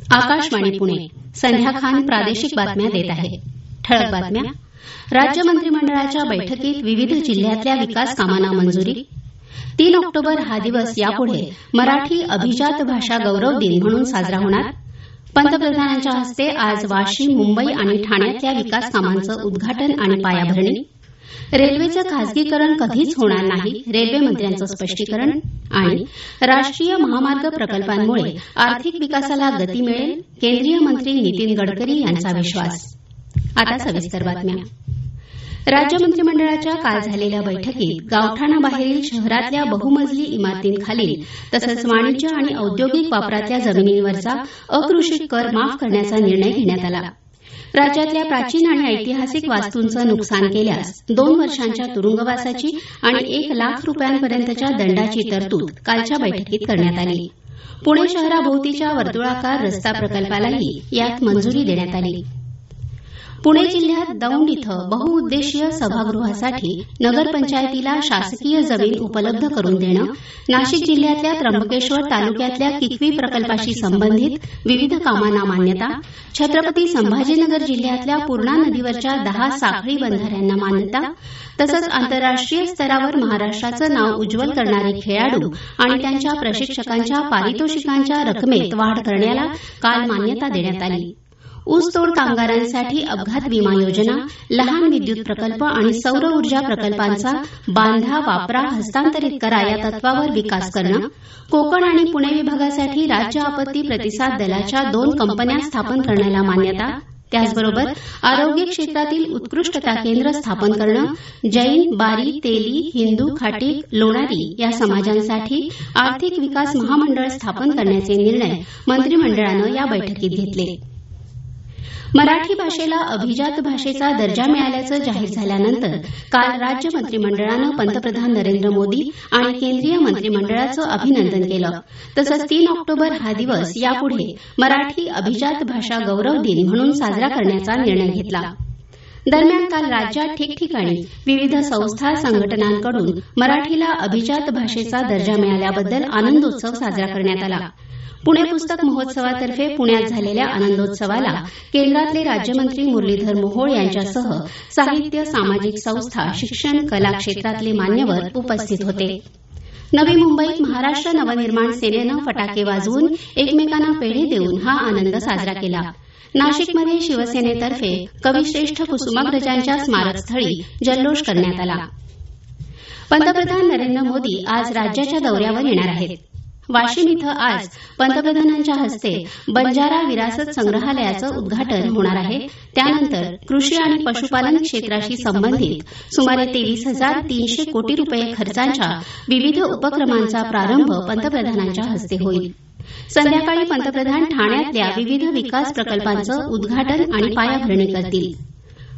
आकाशवाणी पुणे. संध्या खान प्रादेशिक बातम्या देत आहे. ठळक बातम्या. राज्य मंत्रिमंडळाच्या बैठकीत विविध जिल्ह्यातल्या विकास कामांना मंजुरी. 3 ऑक्टोबर हा दिवस यापुढे मराठी अभिजात भाषा गौरव दिन म्हणून साजरा होणार. पंतप्रधानांच्या हस्ते आज वाशिम, मुंबई आणि ठाण्यातल्या विकास कामांचं उद्घाटन आणि पायाभरणी. रेल्वेचं खासगीकरण कधीच होणार नाही, रेल्वे मंत्र्यांचं स्पष्टीकरण. आणि राष्ट्रीय महामार्ग प्रकल्पांमुळे आर्थिक विकासाला गती मिळेल, केंद्रीय मंत्री नितीन गडकरी यांचा विश्वास. आता सविस्तर बातम्या. राज्य मंत्रिमंडळाच्या काल झालेल्या बैठकीत गावठाणाबाहेरील शहरातल्या बहुमजली इमारतींखालील तसंच वाणिज्य आणि औद्योगिक वापरातल्या जमिनींवरचा अकृषिक कर माफ करण्याचा निर्णय घेण्यात आला. राज्यातल्या प्राचीन आणि ऐतिहासिक वास्तूंचं नुकसान केल्यास 2 वर्षांच्या तुरुंगवासाची आणि 1 लाख रुपयांपर्यंतच्या दंडाची तरतूद कालच्या बैठकीत करण्यात आली. पुणे शहराभोवतीच्या वर्तुळाकार रस्ता प्रकल्पालाही यात मंजुरी देण्यात आली. पुणे जिल्ह्यात दौंड इथं बहुउद्देशीय सभागृहासाठी नगरपंचायतीला शासकीय जमीन उपलब्ध करून देणं, नाशिक जिल्ह्यातल्या त्र्यंबकेश्वर तालुक्यातल्या कितवी प्रकल्पाशी संबंधित विविध कामांना मान्यता, छत्रपती संभाजीनगर जिल्ह्यातल्या पूर्णा नदीवरच्या 10 साखळी बंधाऱ्यांना मान्यता, तसंच आंतरराष्ट्रीय स्तरावर महाराष्ट्राचं नाव उज्ज्वल करणारे खेळाडू आणि त्यांच्या प्रशिक्षकांच्या पारितोषिकांच्या रकमेत वाढ करण्याला काल मान्यता देण्यात आली. ऊसतोड कामगारांसाठी अपघात विमा योजना, लहान विद्युत प्रकल्प आणि सौर ऊर्जा प्रकल्पांचा बांधा, वापरा, हस्तांतरित करा या तत्वावर विकास करणं, कोकण आणि पुणे विभागासाठी राज्य आपत्ती प्रतिसाद दलाच्या 2 कंपन्या स्थापन करण्याला मान्यता, त्याचबरोबर आरोग्य क्षेत्रातील उत्कृष्टता केंद्र स्थापन करणं, जैन, बारी, तेली, हिंदू, खाटीक, लोणारी या समाजांसाठी आर्थिक विकास महामंडळ स्थापन करण्याचे निर्णय मंत्रिमंडळानं या बैठकीत घेतले. मराठी भाषेला अभिजात भाषेचा दर्जा मिळाल्याचं जाहीर झाल्यानंतर काल राज्य मंत्रिमंडळानं पंतप्रधान नरेंद्र मोदी आणि केंद्रीय मंत्रिमंडळाचं अभिनंदन केलं. तसंच 3 ऑक्टोबर हा दिवस यापुढे मराठी अभिजात भाषा गौरव दिन म्हणून साजरा करण्याचा निर्णय घेतला. दरम्यान काल राज्यात ठिकठिकाणी विविध संस्था संघटनांकडून मराठीला अभिजात भाषेचा दर्जा मिळाल्याबद्दल आनंदोत्सव साजरा करण्यात आला. पुणे पुस्तक महोत्सवातर्फे पुण्यात झालेल्या आनंदोत्सवाला केंद्रातले राज्यमंत्री मुरलीधर मोहोळ यांच्यासह साहित्य, सामाजिक संस्था, शिक्षण, कला क्षेत्रातले मान्यवर उपस्थित होते. नवी मुंबईत महाराष्ट्र नवनिर्माण सेनेनं फटाके वाजवून एकमेकांना पेढे देऊन हा आनंद साजरा केला. नाशिकमध्ये शिवसेनेतर्फे कविश्रेष्ठ कुसुमाग्रजांच्या स्मारकस्थळी जल्लोष करण्यात आला. पंतप्रधान नरेंद्र मोदी आज राज्याच्या दौऱ्यावर येणार आहेत. वाशिम इथं आज पंतप्रधानांच्या हस्ते बंजारा विरासत संग्रहालयाचं उद्घाटन होणार आहे. त्यानंतर कृषी आणि पशुपालन क्षेत्राशी संबंधित सुमारे 23,300 कोटी रुपये खर्चांच्या विविध उपक्रमांचा प्रारंभ पंतप्रधानांच्या हस्ते होईल. संध्याकाळी पंतप्रधान ठाण्यातल्या विविध विकास प्रकल्पांचं उद्घाटन आणि पायाभरणी करतील.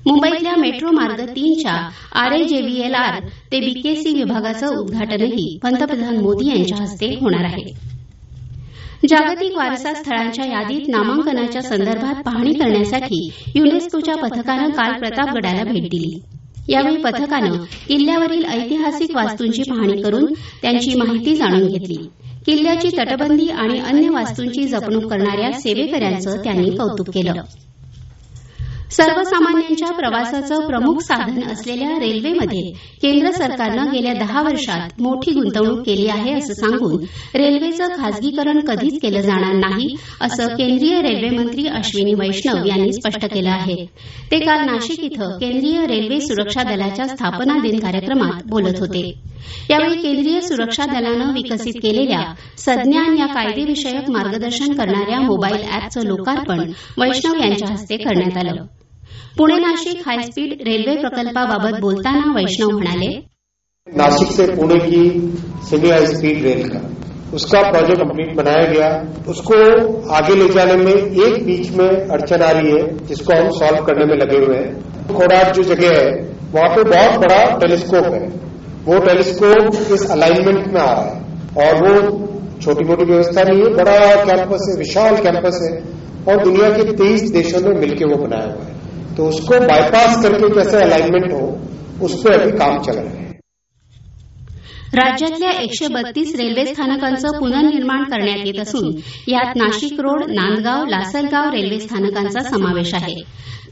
मुंबईतल्या मेट्रो मार्ग 3च्या RAJVLR ते BKC विभागाचं उद्घाटनही पंतप्रधान मोदी यांच्या हस्ते होणार आहे. जागतिक वारसा स्थळांच्या यादीत नामांकनाच्या संदर्भात पाहणी करण्यासाठी युनेस्कोच्या पथकानं काल प्रतापगडाला भेट दिली. यावेळी पथकानं किल्ल्यावरील ऐतिहासिक वास्तूंची पाहणी करून त्यांची माहिती जाणून घेतली. किल्ल्याची तटबंदी आणि अन्य वास्तूंची जपणूक करणाऱ्या सेवेकऱ्यांचं त्यांनी कौतुक केलं. सर्वसामान्यांच्या प्रवासाचं प्रमुख साधन असलेल्या रेल्वेमध्ये केंद्र सरकारनं गेल्या 10 वर्षात मोठी गुंतवणूक केली आहे असं सांगून रेल्वेचं खासगीकरण कधीच केलं जाणार नाही असं केंद्रीय रेल्वे मंत्री अश्विनी वैष्णव यांनी स्पष्ट केलं आहे. ते काल नाशिक इथं केंद्रीय रेल्वे सुरक्षा दलाच्या स्थापना दिन कार्यक्रमात बोलत होते. यावेळी केंद्रीय सुरक्षा दलानं विकसित केलेल्या सज्ञान या कायदेविषयक मार्गदर्शन करणाऱ्या मोबाईल अॅपचं लोकार्पण वैष्णव यांच्या हस्ते करण्यात आलं. पुणे नाशिक हाईस्पीड रेलवे प्रकल्पाबाबत बोलताना वैष्णव म्हणाले, नासिक से पुणे की सेमी हाई स्पीड रेल का उसका प्रोजेक्ट कंप्लीट बनाया गया. उसको आगे ले जाने में एक बीच में अड़चन आ रही है जिसको हम सॉल्व करने में लगे हुए हैं. कोडाट जो जगह है वहां पे बहुत बड़ा टेलीस्कोप है. वो टेलीस्कोप इस अलाइनमेंट में आ रहा है और वो छोटी मोटी व्यवस्था नहीं है, बड़ा कैंपस है, विशाल कैंपस है और दुनिया के 23 देशों में मिलकर वो बनाया हुआ है. तो उसको बायपास करके कैसे अलाइनमेंट हो उस पर अभी काम चल रहा है. राज्यातल्या 132 रेल्वे स्थानकांचं पुनर्निर्माण करण्यात येत असून यात नाशिक रोड, नांदगाव, लासलगाव रेल्वे स्थानकांचा समावेश आहे.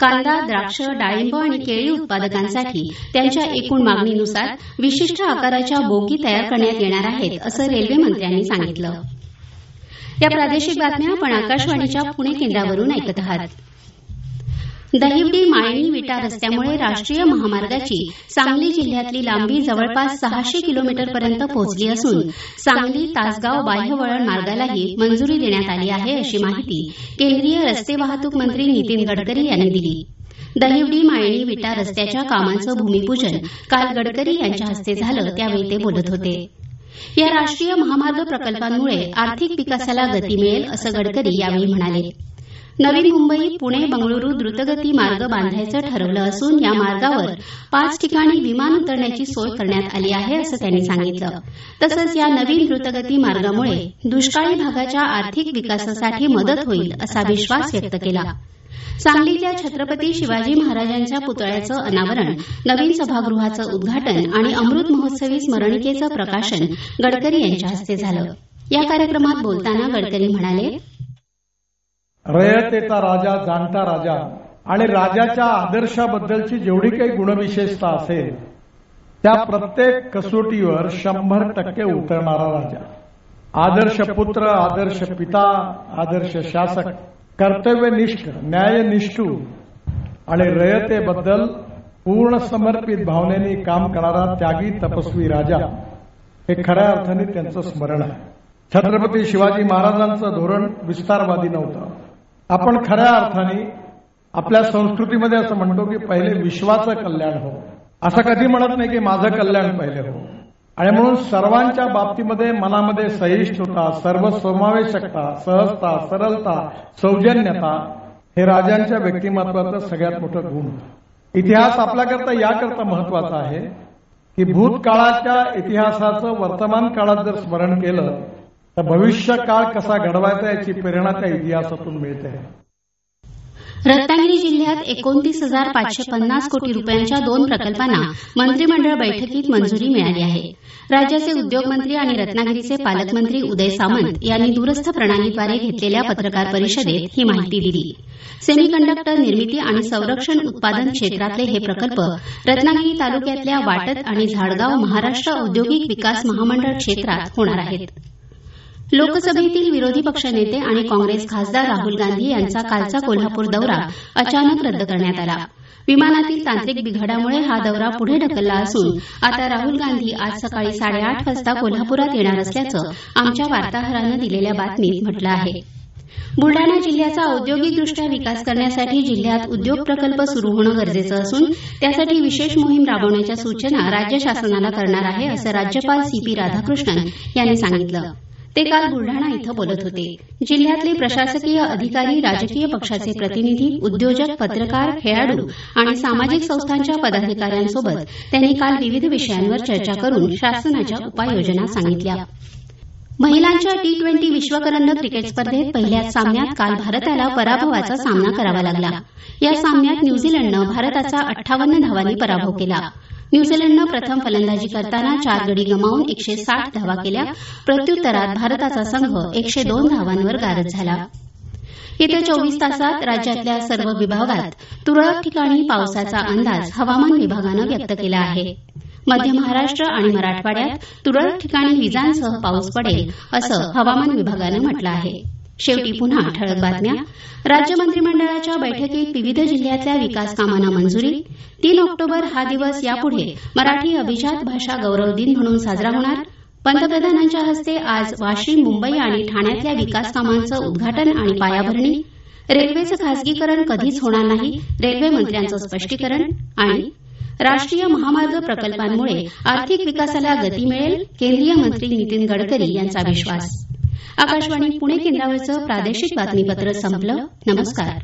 कांदा, द्राक्ष, डाळिंब आणि केळी उत्पादकांसाठी त्यांच्या एकूण मागणीनुसार विशिष्ट आकाराच्या बोगी तयार करण्यात येणार आहेत, असं रेल्वे मंत्र्यांनी सांगितलं. या प्रादेशिक बातम्या आपण आकाशवाणीच्या पुणे केंद्रावरून ऐकत आहात. दहिवडी माळणी विटा रस्त्यामुळे राष्ट्रीय महामार्गाची सांगली जिल्ह्यातली लांबी जवळपास 600 किलोमीटरपर्यंत पोहोचली असून सांगली तासगाव बाह्यवळण मार्गालाही मंजुरी देण्यात आली आहे, अशी माहिती केंद्रीय रस्ते वाहतूक मंत्री नितीन गडकरी यांनी दिली. दहिवडी माळणी विटा रस्त्याच्या कामांचं भूमिपूजन काल गडकरी यांच्या हस्ते झालं, त्यावेळी ते बोलत होते. या राष्ट्रीय महामार्ग प्रकल्पांमुळे आर्थिक विकासाला गती मिळेल, असं गडकरी यावेळी म्हणाले. नवी मुंबई पुणे बंगळुरू द्रुतगती मार्ग बांधायचं ठरवलं असून या मार्गावर 5 ठिकाणी विमान उतरण्याची सोय करण्यात आली आहे, असं त्यांनी सांगितलं. तसंच या नवीन द्रुतगती मार्गामुळे दुष्काळी भागाच्या आर्थिक विकासासाठी मदत होईल, असा विश्वास व्यक्त केला. सांगलीतल्या छत्रपती शिवाजी महाराजांच्या पुतळ्याचं अनावरण, नवीन सभागृहाचं उद्घाटन आणि अमृत महोत्सवी स्मरणिकेचं प्रकाशन गडकरी यांच्या हस्ते झालं. या कार्यक्रमात बोलताना गडकरी म्हणाले, रयतेचा राजा, जाणता राजा आणि राजाच्या आदर्शाबद्दलची जेवढी काही गुणविशेषता असेल त्या प्रत्येक कसोटीवर 100% उतरणारा राजा. आदर्श पुत्र, आदर्श पिता, आदर्श शासक, कर्तव्यनिष्ठ, न्यायनिष्ठू आणि रयतेबद्दल पूर्ण समर्पित भावनेने काम करणारा त्यागी तपस्वी राजा, हे खऱ्या अर्थाने त्यांचं स्मरण आहे. छत्रपती शिवाजी महाराजांचं धोरण विस्तारवादी नव्हतं. आपण खऱ्या अर्थाने आपल्या संस्कृतीमध्ये असं म्हणतो की पहिले विश्वाचं कल्याण हो, असं कधी म्हणत नाही की माझं कल्याण पहिले हो. आणि म्हणून सर्वांच्या बाबतीमध्ये मनामध्ये सहिष्णुता, सर्वसमावेशकता, सहजता, सरलता, सौजन्यता हे राजांच्या व्यक्तिमत्वाचं सगळ्यात मोठं गुण. इतिहास आपल्याकरता याकरता महत्वाचा आहे की भूतकाळाच्या इतिहासाचं वर्तमान काळात जर स्मरण केलं तर भविष्य काळ कसा घडवायचा याची प्रेरणा त्या इतिहासातून मिळते. रत्नागिरी जिल्ह्यात 29,550 कोटी रुपयांच्या 2 प्रकल्पांना मंत्रिमंडळ बैठकीत मंजुरी मिळाली आहे. राज्याचे उद्योगमंत्री आणि रत्नागिरीचे पालकमंत्री उदय सामंत यांनी दूरस्थ प्रणालीद्वारे घेतलेल्या पत्रकार परिषदेत ही माहिती दिली. सेमीकंडक्टर निर्मिती आणि संरक्षण उत्पादन क्षेत्रातले हे प्रकल्प रत्नागिरी तालुक्यातल्या वाटत आणि झाडगाव महाराष्ट्र औद्योगिक विकास महामंडळ क्षेत्रात होणार आहेत. लोकसभेतील विरोधी पक्षनेते आणि काँग्रेस खासदार राहुल गांधी यांचा कालचा कोल्हापूर दौरा अचानक रद्द करण्यात आला. विमानातील तांत्रिक बिघाडामुळे हा दौरा पुढे ढकलला असून आता राहुल गांधी आज सकाळी 8:30 वाजता कोल्हापुरात येणार असल्याचं आमच्या वार्ताहरानं दिलेल्या बातमीत म्हटलं आहे. बुलडाणा जिल्ह्याचा औद्योगिकदृष्ट्या विकास करण्यासाठी जिल्ह्यात उद्योग प्रकल्प सुरू होणं गरजेचं असून त्यासाठी विशेष मोहीम राबवण्याच्या सूचना राज्य शासनाला करणार आहे, असं राज्यपाल CP राधाकृष्णन यांनी सांगितलं. ते काल बुलढाणा इथं बोलत होते. जिल्ह्यातले प्रशासकीय अधिकारी, राजकीय पक्षाचे प्रतिनिधी, उद्योजक, पत्रकार, खेळाडू आणि सामाजिक संस्थांच्या पदाधिकाऱ्यांसोबत त्यांनी काल विविध विषयांवर चर्चा करून शासनाच्या उपाययोजना सांगितल्या. महिलांच्या T20 विश्वकरंडक क्रिकेट स्पर्धेत पहिल्याच सामन्यात काल भारताला पराभवाचा सामना करावा लागला. या सामन्यात न्यूझीलंडनं भारताचा 58 धावांनी पराभव केला. न्यूझीलंडनं प्रथम फलंदाजी करताना 4 गडी गमावून 160 धावा केल्या. प्रत्युत्तरात भारताचा संघ 102 धावांवर गारद झाला. येत्या 24 तासात राज्यातल्या सर्व विभागात तुरळक ठिकाणी पावसाचा अंदाज हवामान विभागानं व्यक्त केला आहे. मध्य महाराष्ट्र आणि मराठवाड्यात तुरळक ठिकाणी विजांसह पाऊस पडेल, असं हवामान विभागानं म्हटलं आहे. शेवटी पुन्हा ठळक बातम्या. राज्य मंत्रिमंडळाच्या बैठकीत विविध जिल्ह्यातल्या विकास कामांना मंजुरी. 3 ऑक्टोबर हा दिवस यापुढे मराठी अभिजात भाषा गौरव दिन म्हणून साजरा होणार. पंतप्रधानांच्या हस्ते आज वाशिम, मुंबई आणि ठाण्यातल्या विकास कामांचं उद्घाटन आणि पायाभरणी. रेल्वेचं खासगीकरण कधीच होणार नाही, रेल्वे मंत्र्यांचं स्पष्टीकरण. आणि राष्ट्रीय महामार्ग प्रकल्पांमुळे आर्थिक विकासाला गती मिळेल, केंद्रीय मंत्री नितीन गडकरी यांचा विश्वास. आकाशवाणी पुणे केंद्रावरचं प्रादेशिक बातमीपत्र संपलं. नमस्कार.